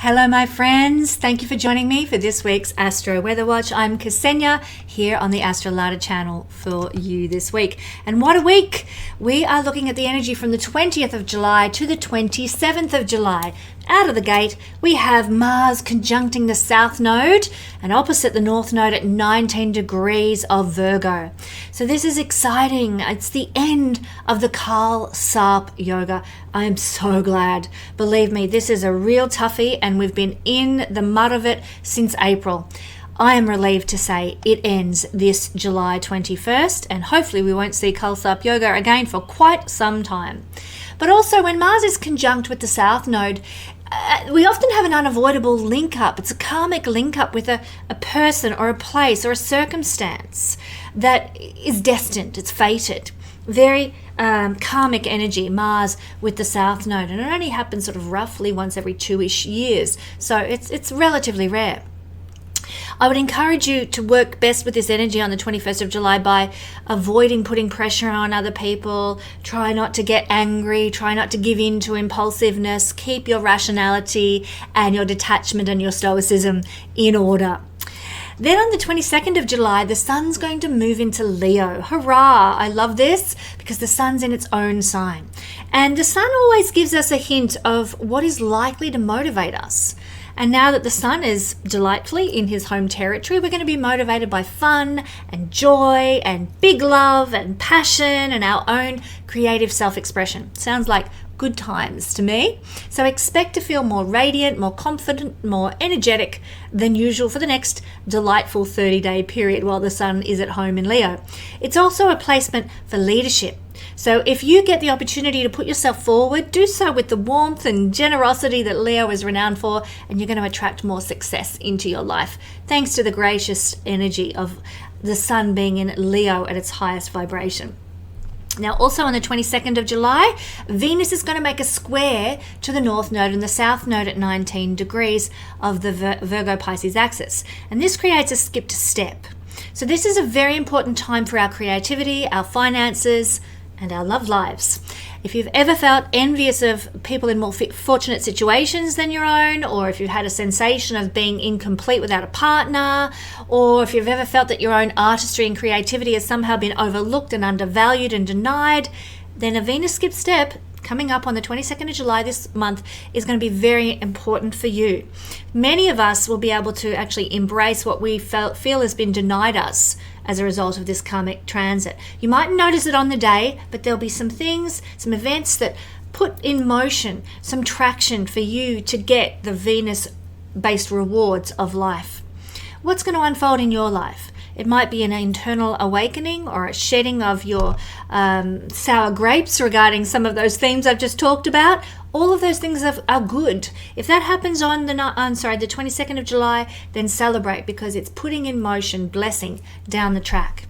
Hello, my friends. Thank you for joining me for this week's Astro Weather Watch. I'm Kesenya here on the AstroLada channel for you this week. And what a week! We are looking at the energy from the 20th of July to the 27th of July. Out of the gate, we have Mars conjuncting the South Node and opposite the North Node at 19 degrees of Virgo. So this is exciting. It's the end of the Kal Sarp yoga. I am so glad. Believe me, this is a real toughie and we've been in the mud of it since April. I am relieved to say it ends this July 21st and hopefully we won't see Kal Sarp yoga again for quite some time. But also when Mars is conjunct with the South Node, we often have an unavoidable link-up. It's a karmic link-up with a person or a place or a circumstance that is destined. It's fated. Very karmic energy, Mars with the South Node. And it only happens sort of roughly once every 2-ish years. So it's relatively rare. I would encourage you to work best with this energy on the 21st of July by avoiding putting pressure on other people. Try not to get angry. Try not to give in to impulsiveness. Keep your rationality and your detachment and your stoicism in order. Then on the 22nd of July, the sun's going to move into Leo. Hurrah! I love this because the sun's in its own sign. And the sun always gives us a hint of what is likely to motivate us. And now that the sun is delightfully in his home territory, we're going to be motivated by fun and joy and big love and passion and our own creative self-expression. Sounds like good times to me. So expect to feel more radiant, more confident, more energetic than usual for the next delightful 30-day period while the sun is at home in Leo. It's also a placement for leadership. So if you get the opportunity to put yourself forward, do so with the warmth and generosity that Leo is renowned for, and you're going to attract more success into your life, thanks to the gracious energy of the sun being in Leo at its highest vibration. Now, also on the 22nd of July, Venus is going to make a square to the North Node and the South Node at 19 degrees of the Virgo-Pisces axis. And this creates a skipped step. So this is a very important time for our creativity, our finances, and our love lives. If you've ever felt envious of people in more fortunate situations than your own, or if you've had a sensation of being incomplete without a partner, or if you've ever felt that your own artistry and creativity has somehow been overlooked and undervalued and denied, then a Venus skip step coming up on the 22nd of July this month is going to be very important for you. Many of us will be able to actually embrace what we feel has been denied us as a result of this karmic transit. You might notice it on the day, but there'll be some things, some events that put in motion some traction for you to get the Venus-based rewards of life. What's going to unfold in your life? It might be an internal awakening or a shedding of your sour grapes regarding some of those themes I've just talked about. All of those things are good. If that happens on the 22nd of July, then celebrate because it's putting in motion blessing down the track.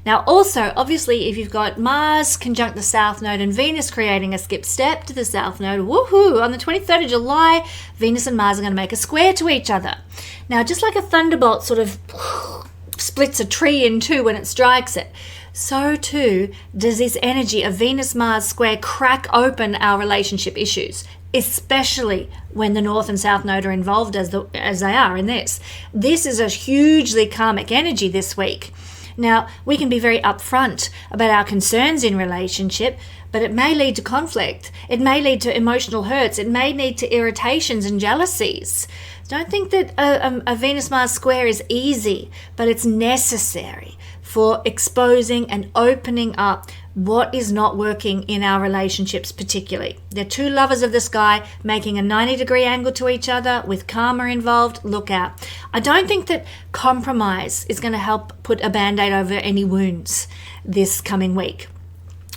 Now also, obviously, if you've got Mars conjunct the South Node and Venus creating a skip step to the South Node, woohoo! On the 23rd of July, Venus and Mars are going to make a square to each other. Now, just like a thunderbolt sort of splits a tree in two when it strikes it, so too does this energy of Venus-Mars square crack open our relationship issues, especially when the North and South Node are involved as they are in this. This is a hugely karmic energy this week. Now, we can be very upfront about our concerns in relationship, but it may lead to conflict. It may lead to emotional hurts. It may lead to irritations and jealousies. Don't think that a Venus-Mars square is easy, but it's necessary for exposing and opening up what is not working in our relationships particularly. They're two lovers of the sky making a 90-degree angle to each other with karma involved. Look out. I don't think that compromise is going to help put a band-aid over any wounds this coming week.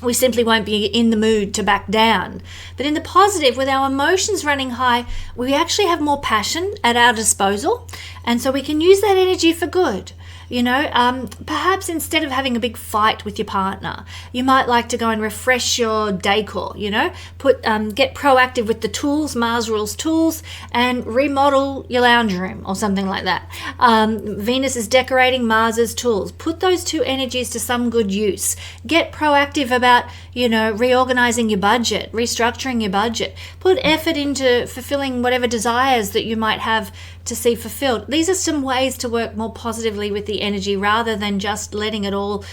We simply won't be in the mood to back down. But in the positive, with our emotions running high, we actually have more passion at our disposal. And so we can use that energy for good. Perhaps instead of having a big fight with your partner, you might like to go and refresh your decor, get proactive with the tools, Mars rules tools, and remodel your lounge room or something like that. Venus is decorating, Mars is tools. Put those two energies to some good use. Get proactive about, reorganizing your budget, restructuring your budget. Put effort into fulfilling whatever desires that you might have to see fulfilled. These are some ways to work more positively with the energy rather than just letting it all,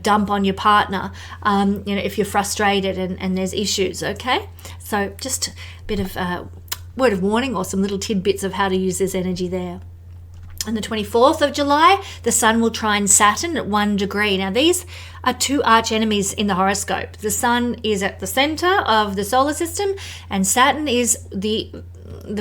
dump on your partner, if you're frustrated and there's issues, okay? So just a bit of word of warning or some little tidbits of how to use this energy there. On the 24th of July, the Sun will trine Saturn at 1 degree. Now, these are two arch enemies in the horoscope. The Sun is at the center of the solar system, and Saturn is the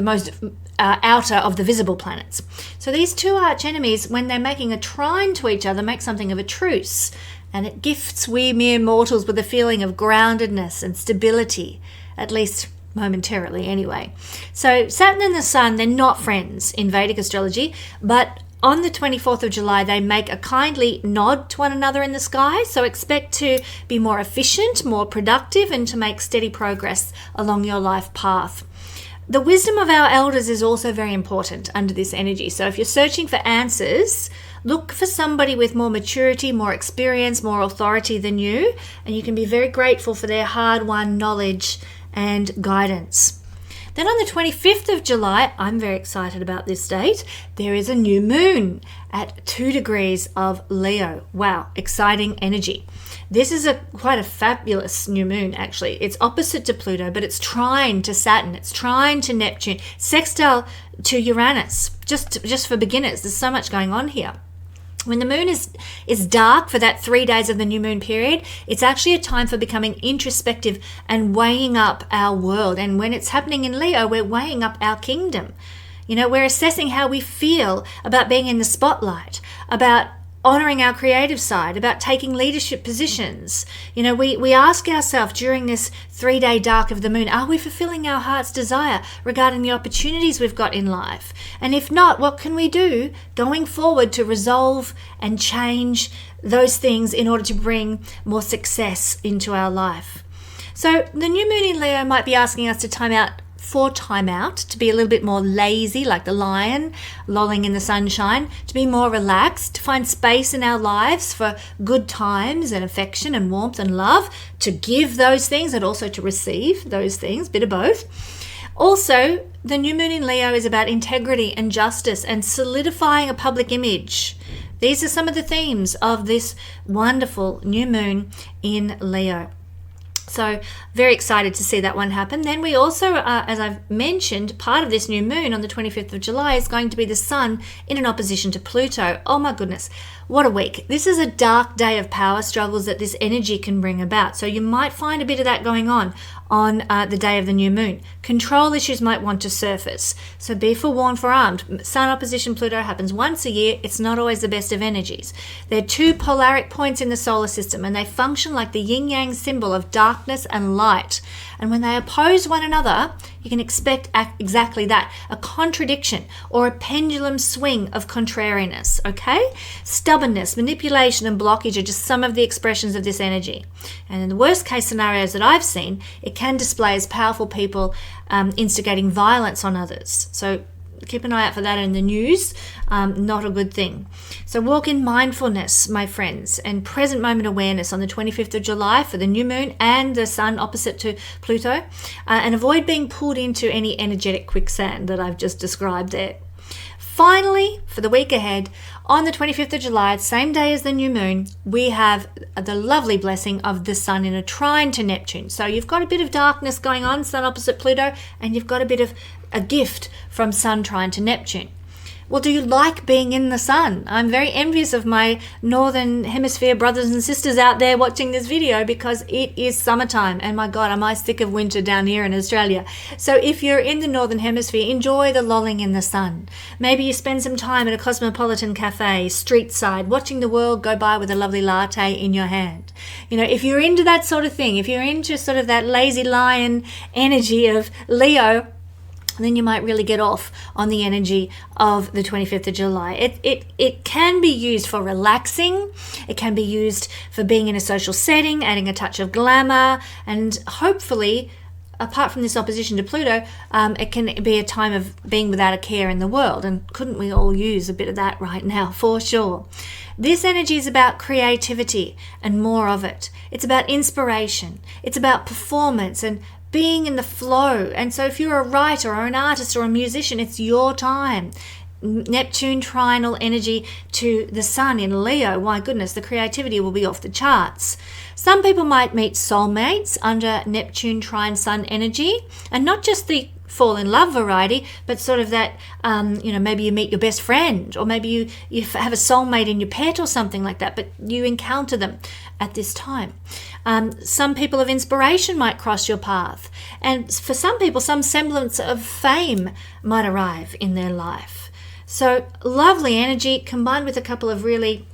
most outer of the visible planets. So these two arch enemies, when they're making a trine to each other, make something of a truce, and it gifts we mere mortals with a feeling of groundedness and stability, at least momentarily anyway. So Saturn and the Sun, they're not friends in Vedic astrology, but on the 24th of July, they make a kindly nod to one another in the sky. So expect to be more efficient, more productive, and to make steady progress along your life path. The wisdom of our elders is also very important under this energy. So if you're searching for answers, look for somebody with more maturity, more experience, more authority than you, and you can be very grateful for their hard-won knowledge and guidance. Then on the 25th of July, I'm very excited about this date, there is a new moon at 2 degrees of Leo. Wow, exciting energy. This is quite a fabulous new moon, actually. It's opposite to Pluto, but it's trine to Saturn. It's trine to Neptune, sextile to Uranus. Just for beginners, there's so much going on here. When the moon is dark for that 3 days of the new moon period, it's actually a time for becoming introspective and weighing up our world. And when it's happening in Leo, we're weighing up our kingdom. We're assessing how we feel about being in the spotlight, about honoring our creative side, about taking leadership positions. We ask ourselves during this 3-day dark of the moon, are we fulfilling our heart's desire regarding the opportunities we've got in life? And if not, what can we do going forward to resolve and change those things in order to bring more success into our life? So the new moon in Leo might be asking us to time out, to be a little bit more lazy, like the lion lolling in the sunshine, to be more relaxed, to find space in our lives for good times and affection and warmth and love, to give those things and also to receive those things, bit of both. Also, the new moon in Leo is about integrity and justice and solidifying a public image. These are some of the themes of this wonderful new moon in Leo. So very excited to see that one happen. Then we also, as I've mentioned, part of this new moon on the 25th of July is going to be the Sun in an opposition to Pluto. Oh my goodness, what a week. This is a dark day of power struggles that this energy can bring about. So you might find a bit of that going on the day of the new moon. Control issues might want to surface. So be forewarned. Sun opposition Pluto happens once a year. It's not always the best of energies. They're two polaric points in the solar system, and they function like the yin-yang symbol of darkness and light. And when they oppose one another, you can expect exactly that, a contradiction or a pendulum swing of contrariness, okay? Stubbornness, manipulation, and blockage are just some of the expressions of this energy. And in the worst case scenarios that I've seen, it can display as powerful people instigating violence on others. So keep an eye out for that in the news. Not a good thing. So walk in mindfulness, my friends, and present moment awareness on the 25th of July for the new moon and the Sun opposite to Pluto, and avoid being pulled into any energetic quicksand that I've just described there. Finally, for the week ahead, on the 25th of July, same day as the new moon, we have the lovely blessing of the Sun in a trine to Neptune. So you've got a bit of darkness going on, Sun opposite Pluto, and you've got a bit of a gift from Sun trine to Neptune. Well, do you like being in the sun? I'm very envious of my Northern Hemisphere brothers and sisters out there watching this video because it is summertime. And my God, am I sick of winter down here in Australia. So if you're in the Northern Hemisphere, enjoy the lolling in the sun. Maybe you spend some time at a cosmopolitan cafe, street side, watching the world go by with a lovely latte in your hand. If you're into that sort of thing, if you're into sort of that lazy lion energy of Leo, And then you might really get off on the energy of the 25th of July. It can be used for relaxing. It can be used for being in a social setting, adding a touch of glamour, and hopefully, apart from this opposition to Pluto, it can be a time of being without a care in the world. And couldn't we all use a bit of that right now, for sure? This energy is about creativity and more of it. It's about inspiration. It's about performance and being in the flow. And so if you're a writer or an artist or a musician, it's your time. Neptune trinal energy to the sun in Leo. My goodness, the creativity will be off the charts. Some people might meet soulmates under Neptune trine sun energy, and not just the fall in love variety, but sort of that, maybe you meet your best friend, or maybe you have a soulmate in your pet or something like that, but you encounter them at this time. Some people of inspiration might cross your path, and for some people, some semblance of fame might arrive in their life. So lovely energy combined with a couple of really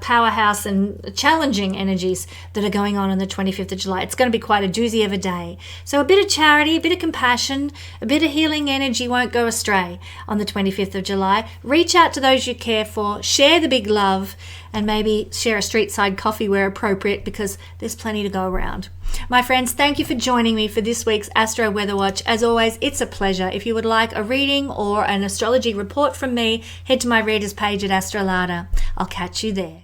powerhouse and challenging energies that are going on the 25th of July. It's going to be quite a doozy of a day. So a bit of charity, a bit of compassion, a bit of healing energy won't go astray on the 25th of July. Reach out to those you care for, share the big love, and maybe share a street side coffee where appropriate, because there's plenty to go around. My friends, thank you for joining me for this week's Astro Weather Watch. As always, it's a pleasure. If you would like a reading or an astrology report from me, head to my readers page at AstroLada. I'll catch you there.